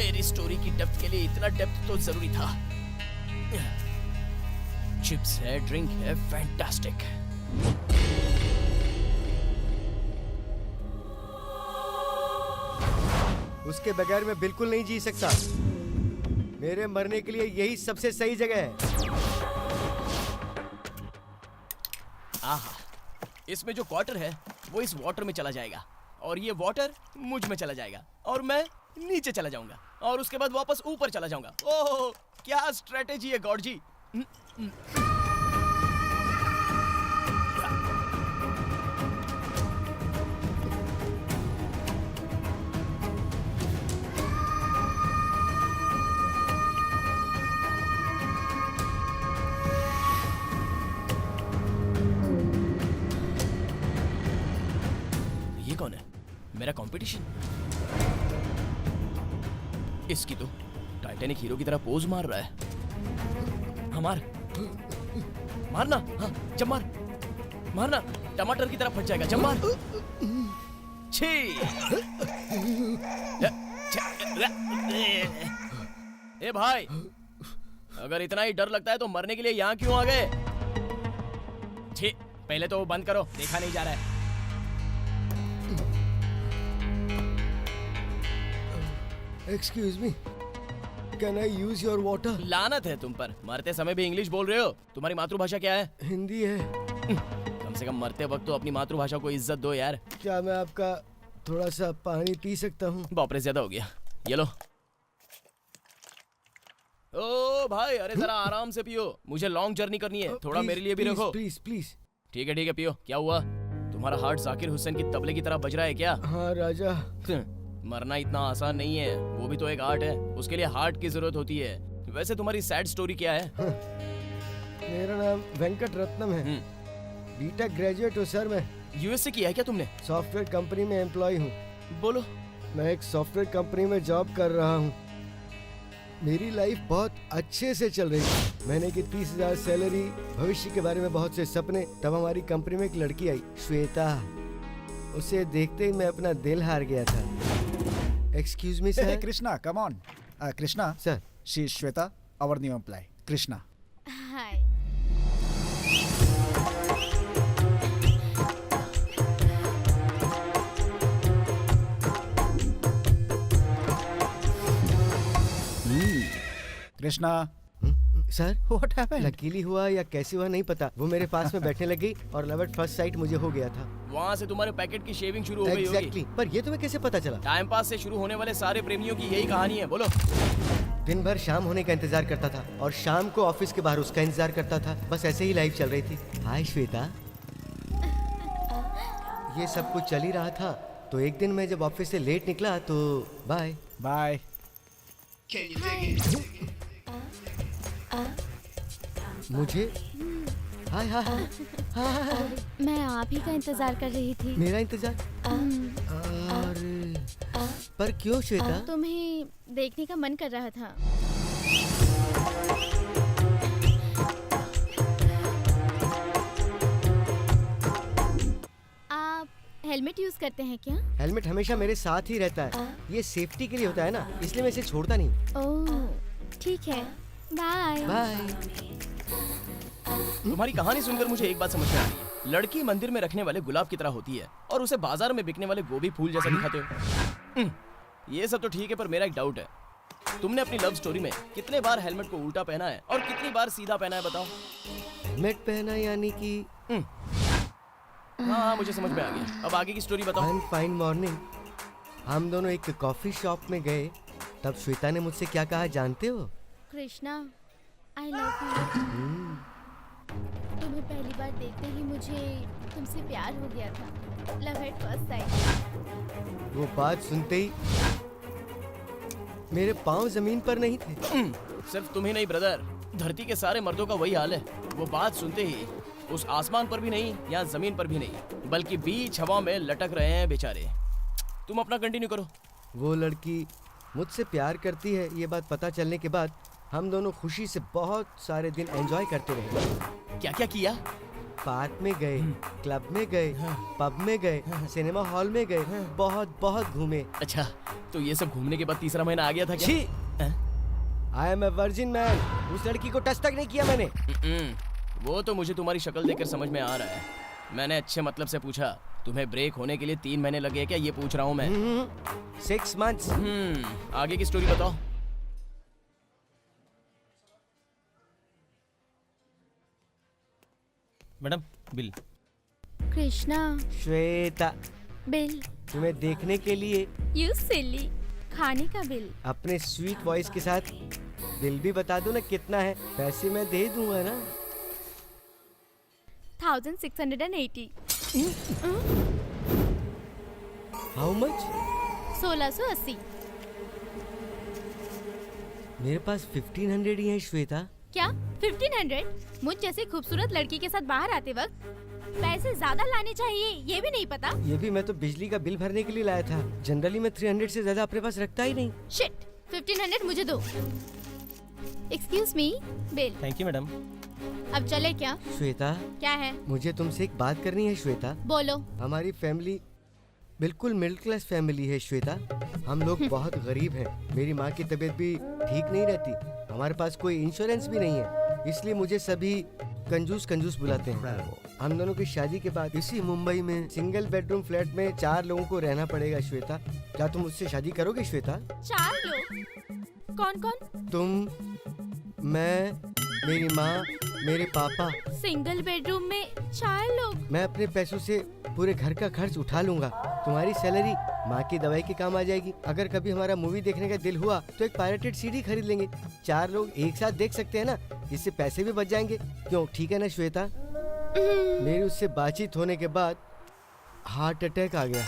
मेरी स्टोरी की डेप्थ के लिए इतना डेप्थ तो जरूरी था। चिप्स है, ड्रिंक है, फैंटास्टिक। उसके बगैर मैं बिल्कुल नहीं जी सकता। मेरे मरने के लिए यही सबसे सही जगह है। आहा, इसमें जो क्वार्टर है वो इस वाटर में चला जाएगा और ये वाटर मुझ में चला जाएगा और मैं नीचे चला जाऊंगा और उसके बाद वापस ऊपर चला जाऊंगा। ओह, क्या स्ट्रेटेजी है गॉड जी। ये कौन है? मेरा कंपटीशन? इसकी तो टाइटैनिक हीरो की तरह पोज मार रहा है। हमार मारना, हाँ जब मारना, टमाटर की तरह फट जाएगा। जब मार। छी। ए भाई, अगर इतना ही डर लगता है तो मरने के लिए यहाँ क्यों आ गए? छी, पहले तो वो बंद करो, देखा नहीं जा रहा है। Excuse me, can I use your water? लानत है तुम पर, मरते समय भी इंग्लिश बोल रहे हो। तुम्हारी मातृभाषा क्या है? हिंदी है। कम से कम मरते वक्त तो अपनी मातृभाषा को इज्जत दो यार। क्या मैं आपका थोड़ा सा पानी पी सकता हूँ? बाप रे, ज्यादा हो गया। ये लो। ओ भाई, अरे जरा आराम से पियो, मुझे लॉन्ग जर्नी करनी है। थोड़ा मेरे लिए भी रखो। Please please. ठीक है पियो। क्या हुआ? तुम्हारा हार्ट जाकिर हुसैन की तबले की तरह बज रहा है क्या? हाँ राजा। मरना इतना आसान नहीं है, वो भी तो एक आर्ट है। उसके लिए हार्ट की जरूरत होती है। वैसे तुम्हारी सैड स्टोरी क्या है? मेरा नाम वेंकट रत्नम है। बीटेक ग्रेजुएट हूँ सर। मैं यूएस से किया है क्या तुमने? सॉफ्टवेयर कंपनी में एम्प्लॉय हूँ। बोलो। मैं एक सॉफ्टवेयर कंपनी में जॉब कर रहा हूँ। मेरी लाइफ बहुत अच्छे से चल रही है। मैंने की 30,000 सैलरी, भविष्य के बारे में बहुत से सपने। तब हमारी कंपनी में एक लड़की आई, श्वेता। उसे देखते ही मैं अपना दिल हार गया था। Excuse me, sir. Hey, Krishna, come on. Krishna, sir. She is Shweta, our new employee. Krishna. Hi. Krishna. Sir, What happened? Luckily हुआ या कैसे हुआ नहीं पता, वो मेरे पास में बैठने लगी और लव एट फर्स्ट साइट मुझे हो गया था। वहाँ से तुम्हारे पैकेट की शेविंग शुरू हो गई होगी। Exactly. पर ये तुम्हें कैसे पता चला? टाइम पास से शुरू होने वाले सारे प्रेमियों की यही कहानी है। बोलो। दिन भर शाम होने का इंतजार करता था और शाम को ऑफिस के बाहर उसका इंतजार करता था। बस ऐसे ही लाइफ चल रही थी। हाय श्वेता। ये सब कुछ चल ही रहा था तो एक दिन मैं जब ऑफिस से लेट निकला तो बाय। Bye. मुझे हाय हाय हाय हाय। मैं आप ही का इंतजार कर रही थी। मेरा इंतजार? अरे पर क्यों श्वेता? तुम्हें देखने का मन कर रहा था। आप हेलमेट यूज करते हैं क्या? हेलमेट हमेशा मेरे साथ ही रहता है। ये सेफ्टी के लिए होता है ना, इसलिए मैं इसे छोड़ता नहीं। ओह ठीक है, बाय। बाय। तुम्हारी कहानी सुनकर मुझे एक बात समझ में आ रही है। लड़की मंदिर में रखने वाले गुलाब की तरह होती है और उसे बाजार में बिकने वाले गोभी फूल जैसा दिखाते हो। ये सब तो ठीक है, पर मेरा एक डाउट है। तुमने अपनी लव स्टोरी में कितने बार हेलमेट को उल्टा पहना है और कितनी बार सीधा पहना है, बताओ। हेलमेट पहना यानी कि? हाँ, मुझे समझ में आ गया। अब आगे की स्टोरी बताओ। वन फाइन मॉर्निंग हम दोनों एक कॉफी शॉप में गए। तब श्वेता ने मुझसे क्या कहा जानते हो? Krishna, I love you. तुम्हें पहली बार देखते ही मुझे तुमसे प्यार हो गया था। Love at first sight. वो बात सुनते ही मेरे पांव जमीन पर नहीं थे। सिर्फ तुम ही नहीं ब्रदर, धरती के सारे मर्दों का वही हाल है। वो बात सुनते ही उस आसमान पर भी नहीं या जमीन पर भी नहीं, बल्कि बीच हवा में लटक रहे हैं बेचारे। तुम अपना कंटिन्यू करो। वो लड़की मुझसे प्यार करती है, ये बात पता चलने के बाद हम दोनों खुशी से बहुत सारे दिन एंजॉय करते रहे। क्या क्या किया? पार्क में गए, क्लब में गए, पब में गए, सिनेमा हॉल में गए, बहुत बहुत घूमे। अच्छा, तो ये सब घूमने के बाद तीसरा महीना आ गया था क्या? छी! I am a virgin man. उस लड़की को टच तक नहीं किया मैंने। वो तो मुझे तुम्हारी शक्ल देखकर समझ में आ रहा है। मैंने अच्छे मतलब से पूछा, तुम्हें ब्रेक होने के लिए 3 महीने लगे क्या, ये पूछ रहा हूँ मैं। 6 months। आगे की स्टोरी बताओ। Madam, bill. Krishna, Shweta, bill. तुम्हें देखने के लिए यू सिली, खाने का बिल। अपने स्वीट वॉइस के साथ बिल भी बता दो ना कितना है। पैसे मैं दे दूंगा ना। 1680। How much? 1680। मेरे पास 1500 ही है श्वेता। क्या 1500? मुझ जैसे खूबसूरत लड़की के साथ बाहर आते वक्त पैसे ज्यादा लाने चाहिए, ये भी नहीं पता? ये भी मैं तो बिजली का बिल भरने के लिए लाया था। जनरली मैं 300 से ज्यादा अपने पास रखता ही नहीं। शिट, 1500 मुझे दो। Excuse me, bill. Thank you madam. अब चले क्या? श्वेता, क्या है? मुझे तुमसे एक बात करनी है श्वेता। बोलो। हमारी फैमिली बिल्कुल मिडिल क्लास फैमिली है श्वेता। हम लोग बहुत गरीब हैं। मेरी माँ की तबीयत भी ठीक नहीं रहती। हमारे पास कोई इंश्योरेंस भी नहीं है, इसलिए मुझे सभी कंजूस कंजूस बुलाते हैं। हम दोनों की शादी के बाद इसी मुंबई में सिंगल बेडरूम फ्लैट में 4 लोगों को रहना पड़ेगा श्वेता। क्या तुम मुझसे शादी करोगे श्वेता? 4 लोग? कौन कौन? तुम, मैं, मेरी माँ, मेरे पापा। सिंगल बेडरूम में 4 लोग? मैं अपने पैसों से पूरे घर का खर्च उठा लूंगा। तुम्हारी सैलरी माँ की दवाई के काम आ जाएगी। अगर कभी हमारा मूवी देखने का दिल हुआ तो एक पायरेटेड सीडी खरीद लेंगे। 4 लोग एक साथ देख सकते हैं ना, इससे पैसे भी बच जाएंगे। क्यों, ठीक है ना श्वेता? मेरी उससे बातचीत होने के बाद हार्ट अटैक आ गया।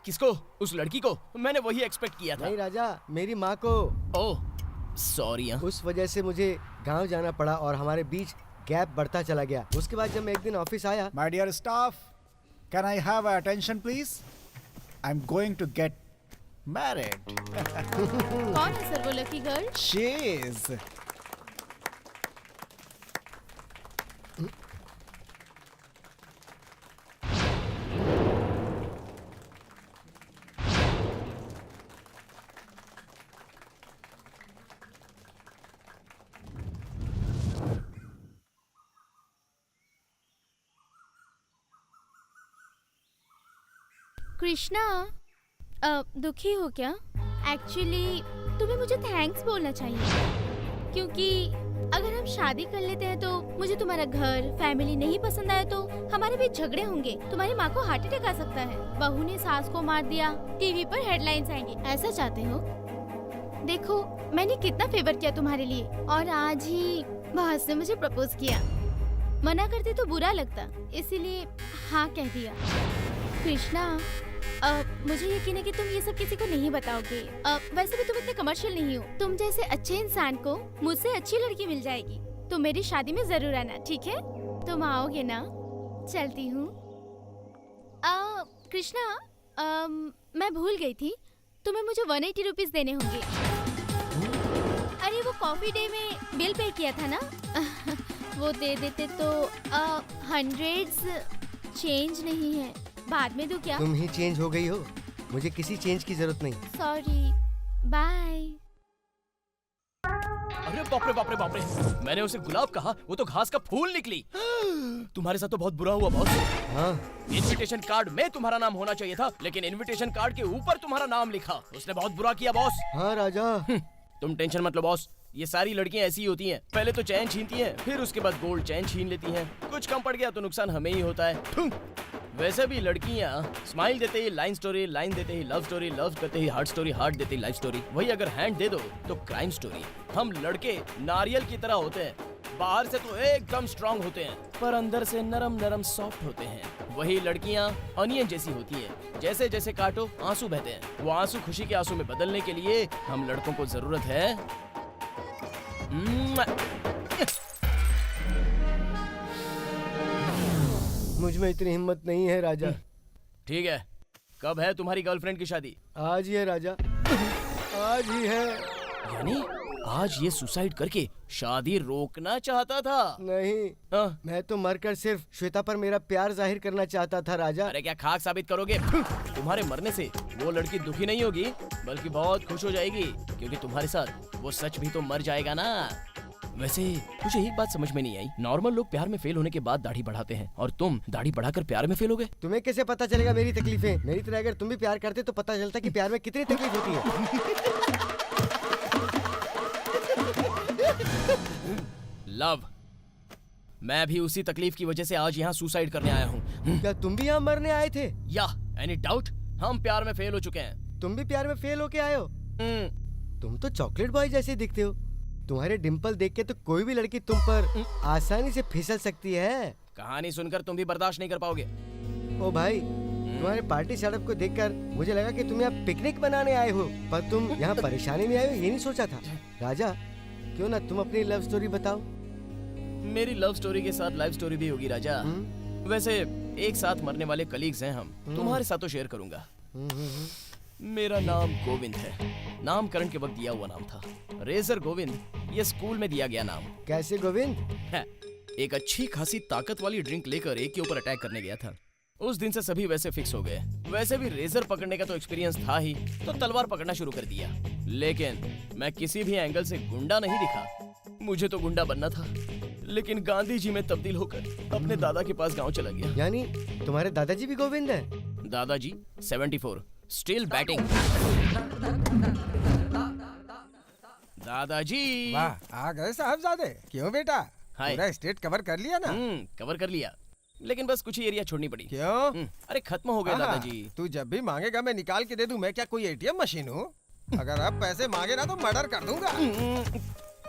किसको? उस लड़की को? मैंने वही एक्सपेक्ट किया था। नहीं राजा, मेरी माँ को। Oh sorry. उस वजह से मुझे गांव जाना पड़ा और हमारे बीच गैप बढ़ता चला गया। उसके बाद जब मैं एक दिन ऑफिस आया। My dear staff, can I have attention please? I'm going to get married. कौन है सर वो lucky girl? She is. Krishna, दुखी हो क्या? एक्चुअली तुम्हें मुझे थैंक्स बोलना चाहिए, क्योंकि अगर हम शादी कर लेते हैं तो मुझे तुम्हारा घर, फैमिली नहीं पसंद आया तो हमारे बीच झगड़े होंगे। तुम्हारी माँ को हार्ट अटैक आ सकता है। बहू ने सास को मार दिया, टीवी पर हेडलाइंस आएंगी। ऐसा चाहते हो? देखो, मैंने कितना फेवर किया तुम्हारे लिए, और आज ही बॉस ने मुझे प्रपोज किया। मना करते तो बुरा लगता, इसीलिए हाँ कह दिया। कृष्णा, मुझे यकीन है कि तुम ये सब किसी को नहीं बताओगे। वैसे भी तुम इतने कमर्शियल नहीं हो। तुम जैसे अच्छे इंसान को मुझसे अच्छी लड़की मिल जाएगी। तुम मेरी शादी में जरूर आना, ठीक है? तुम आओगे ना? चलती हूँ। कृष्णा, मैं भूल गई थी, तुम्हें मुझे 180 रुपीज देने होंगे। अरे वो कॉफी डे में बिल पे किया था ना? वो दे देते तो 100s चेंज नहीं है। बाद में दूं क्या? तुम ही चेंज हो गई हो, मुझे किसी चेंज की जरूरत नहीं। Sorry, bye. अरे बाप रे बाप रे बाप रे, मैंने उसे गुलाब कहा, वो तो घास का फूल निकली। तुम्हारे साथ तो बहुत बुरा हुआ बॉस। हाँ, इनविटेशन कार्ड में तुम्हारा नाम होना चाहिए था, लेकिन इनविटेशन कार्ड के ऊपर तुम्हारा नाम लिखा। उसने बहुत बुरा किया बॉस। हाँ राजा। तुम टेंशन मत लो बॉस, ये सारी लड़कियां ऐसी ही होती हैं। पहले तो चैन छीनती हैं, फिर उसके बाद गोल्ड चैन छीन लेती हैं। कुछ कम पड़ गया तो नुकसान हमें ही होता है। वैसे भी लड़कियां स्माइल देते ही लाइन स्टोरी, लाइन देते ही लव स्टोरी, लव करते ही हार्ट स्टोरी, हार्ट देते ही लाइफ स्टोरी। वही अगर हैंड दे दो तो क्राइम स्टोरी। हम लड़के नारियल की तरह होते हैं, बाहर से तो एकदम स्ट्रांग होते हैं, पर अंदर से नरम नरम सॉफ्ट होते हैं। वही लड़कियां अनियन जैसी होती हैं, जैसे जैसे काटो आंसू बहते हैं। वो आंसू खुशी के आंसू में बदलने के लिए हम लड़कों को जरूरत है मुझ में इतनी हिम्मत नहीं है राजा। ठीक है, कब है तुम्हारी गर्लफ्रेंड की शादी? आज ही है राजा, आज ही है। यानी आज ये सुसाइड करके शादी रोकना चाहता था। नहीं, हाँ, मैं तो मरकर सिर्फ श्वेता पर मेरा प्यार जाहिर करना चाहता था राजा। अरे क्या खाक साबित करोगे? तुम्हारे मरने से वो लड़की दुखी नहीं होगी, बल्कि बहुत खुश हो जाएगी, क्योंकि तुम्हारे साथ वो सच भी तो मर जाएगा ना। वैसे मुझे एक बात समझ में नहीं आई, नॉर्मल लोग प्यार में फेल होने के बाद दाढ़ी बढ़ाते हैं, और तुम दाढ़ी बढ़ाकर प्यार में फेल हो गए। तुम्हें कैसे पता चलेगा मेरी तकलीफें? मेरी तरह अगर तुम भी प्यार करते तो पता चलता कि प्यार में कितनी तकलीफ होती है। लव, मैं भी उसी तकलीफ की वजह से आज यहाँ सुसाइड करने आया हूँ। क्या तुम भी यहाँ मरने आए थे? या एनी डाउट, हम प्यार में फेल हो चुके हैं। तुम भी प्यार में फेल होके आए हो? तुम तो चॉकलेट बॉय जैसे दिखते हो। तुम्हारे डिम्पल देख के तो कोई भी लड़की तुम पर आसानी से फिसल सकती है। कहानी सुनकर तुम भी बर्दाश्त नहीं कर पाओगे। ओ भाई, तुम्हारे पार्टी सेटअप को देखकर मुझे लगा कि तुम यहाँ पिकनिक बनाने आए हो, पर तुम यहाँ परेशानी में आए हो ये नहीं सोचा था। राजा, क्यों ना तुम अपनी लव स्टोरी बताओ? मेरी लव स्टोरी के साथ लाइफ स्टोरी भी होगी राजा। वैसे एक साथ मरने वाले कलीग्स हैं हम, तुम्हारे साथ तो शेयर करूंगा। मेरा नाम गोविंद है, नामकरण के वक्त दिया हुआ नाम था। रेजर गोविंद, ये स्कूल में दिया गया नाम कैसे गोविंद? है। एक अच्छी खासी ताकत वाली ड्रिंक लेकर एक के ऊपर अटैक करने गया था। उस दिन से सभी वैसे फिक्स हो गए। वैसे भी रेजर पकड़ने का तो एक्सपीरियंस था ही, तो तलवार पकड़ना शुरू कर दिया। लेकिन मैं किसी भी एंगल से गुंडा नहीं दिखा। मुझे तो गुंडा बनना था, लेकिन गांधी जी में तब्दील होकर अपने दादा के पास गांव चला गया। यानी तुम्हारे दादाजी भी गोविंद है? दादाजी 74, स्टिल बैटिंग। दादाजी। वाह, आ गए साहबजादे। क्यों बेटा, हाय। पूरा स्टेट कवर कर लिया ना? कवर कर लिया, लेकिन बस कुछ ही एरिया छोड़नी पड़ी। क्यों? अरे खत्म हो गए आहा, दादाजी। तू जब भी मांगेगा मैं निकाल के दे दूं। मैं क्या कोई एटीएम मशीन हूँ? अगर अब पैसे मांगे ना तो मर्डर कर दूंगा।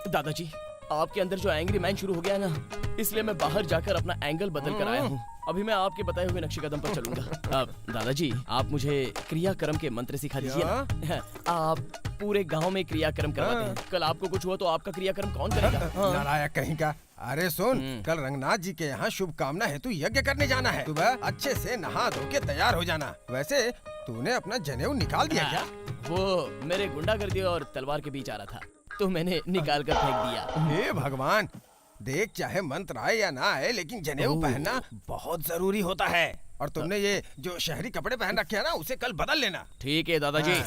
दादाजी, आपके अंदर जो एंग्री मैन शुरू हो गया ना, इसलिए मैं बाहर जाकर अपना एंगल बदल कर आया हूँ। अभी मैं आपके बताए हुए नक्शे कदम पर चलूंगा। अब दादाजी, आप मुझे क्रियाक्रम के मंत्र सिखा दीजिए ना। आप पूरे गांव में क्रियाक्रम करवाते हैं। कल आपको कुछ हुआ तो आपका क्रियाक्रम कौन करेगा? हाँ। नालायक कहीं का। अरे सुन, कल रंगनाथ जी के यहाँ शुभकामना हेतु यज्ञ करने जाना है। सुबह अच्छे से नहा धो के तैयार हो जाना। वैसे तूने अपना जनेऊ निकाल दिया क्या? वो मेरे गुंडागर्दी और तलवार के बीच आ रहा था, तो मैंने निकाल कर फेंक दिया। हे भगवान, देख चाहे मंत्र आए या ना आए, लेकिन जनेऊ पहनना बहुत जरूरी होता है। और तुमने ये जो शहरी कपड़े पहन रखे हैं ना, उसे कल बदल लेना। ठीक है दादाजी।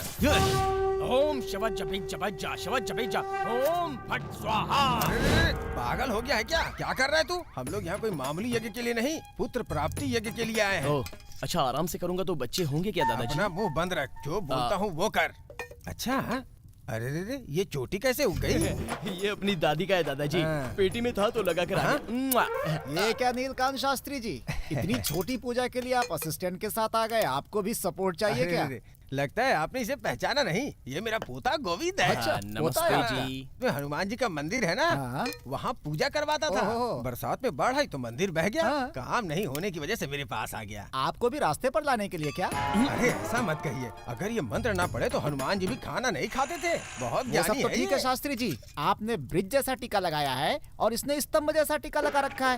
ओम शवज जपित जपत जा, शवज जपित जा, ओम फट स्वाहा। अरे, पागल हो गया है क्या? क्या कर रहा है तू? हम लोग यहाँ कोई मामूली यज्ञ के लिए नहीं, पुत्र प्राप्ति यज्ञ के लिए आए हैं। ओह, अच्छा, आराम से करूंगा तो बच्चे होंगे क्या दादाजी? अपना मुंह बंद रख, जो बोलता हूँ वो कर। अच्छा, अरे रे, ये चोटी कैसे उग गई? ये अपनी दादी का है दादाजी। हाँ। पेटी में था तो लगा कर आ गया। ये क्या नीलकांत शास्त्री जी, इतनी छोटी पूजा के लिए आप असिस्टेंट के साथ आ गए? आपको भी सपोर्ट चाहिए अरे क्या? रे, लगता है आपने इसे पहचाना नहीं। ये मेरा पोता गोविंद है। अच्छा, नमस्ते होता है जी। जो हनुमान जी का मंदिर है ना, हाँ। वहाँ पूजा करवाता था। ओहो। बरसात में बाढ़ आई तो मंदिर बह गया। हाँ। काम नहीं होने की वजह से मेरे पास आ गया। आपको भी रास्ते पर लाने के लिए क्या? अरे ऐसा मत कहिए, अगर ये मंत्र ना पड़े तो हनुमान जी भी खाना नहीं खाते थे। बहुत वो सब ज्ञानी तो है ठीक ये। है शास्त्री जी, आपने ब्रिज जैसा टीका लगाया है और इसने स्तंभ जैसा टीका लगा रखा है।